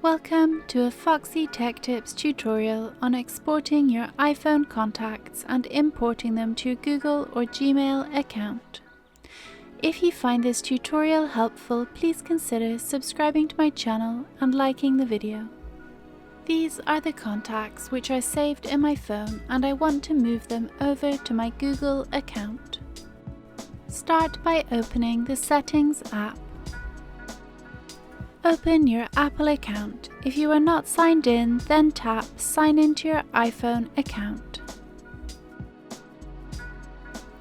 Welcome to a Foxy Tech Tips tutorial on exporting your iPhone contacts and importing them to your Google or Gmail account. If you find this tutorial helpful, please consider subscribing to my channel and liking the video. These are the contacts which I saved in my phone and I want to move them over to my Google account. Start by opening the Settings app. Open your Apple account. If you are not signed in, then tap Sign into your iPhone account.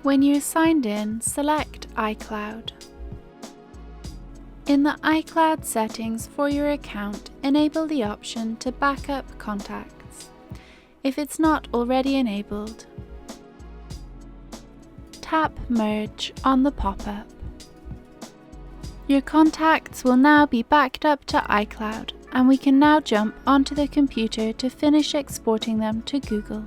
When you're signed in, select iCloud. In the iCloud settings for your account, enable the option to backup contacts, if it's not already enabled. Tap Merge on the pop-up. Your contacts will now be backed up to iCloud, and we can now jump onto the computer to finish exporting them to Google.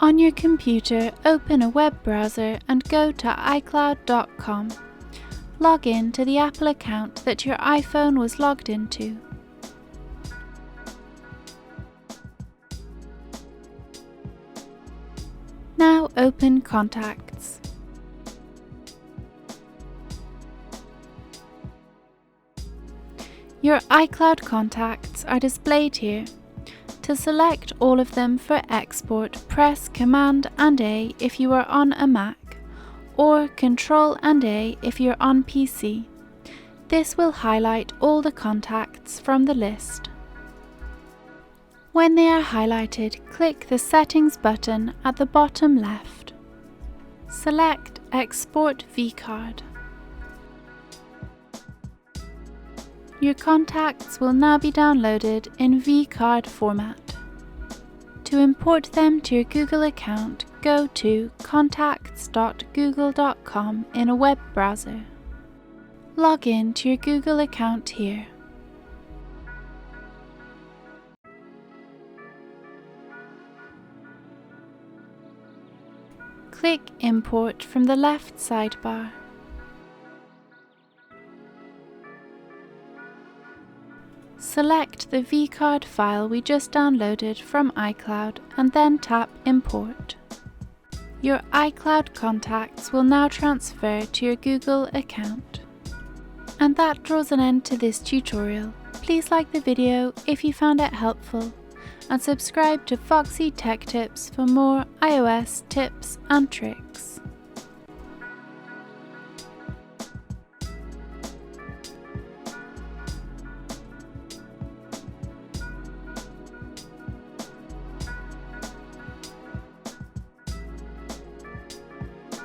On your computer, open a web browser and go to iCloud.com. Log in to the Apple account that your iPhone was logged into. Now open Contacts. Your iCloud contacts are displayed here. To select all of them for export, press Command and A if you are on a Mac, or Control and A if you're on PC. This will highlight all the contacts from the list. When they are highlighted, click the Settings button at the bottom left. Select Export vCard. Your contacts will now be downloaded in vCard format. To import them to your Google account, go to contacts.google.com in a web browser. Log in to your Google account here. Click Import from the left sidebar. Select the vCard file we just downloaded from iCloud and then tap Import. Your iCloud contacts will now transfer to your Google account. And that draws an end to this tutorial. Please like the video if you found it helpful, and subscribe to Foxy Tech Tips for more iOS tips and tricks.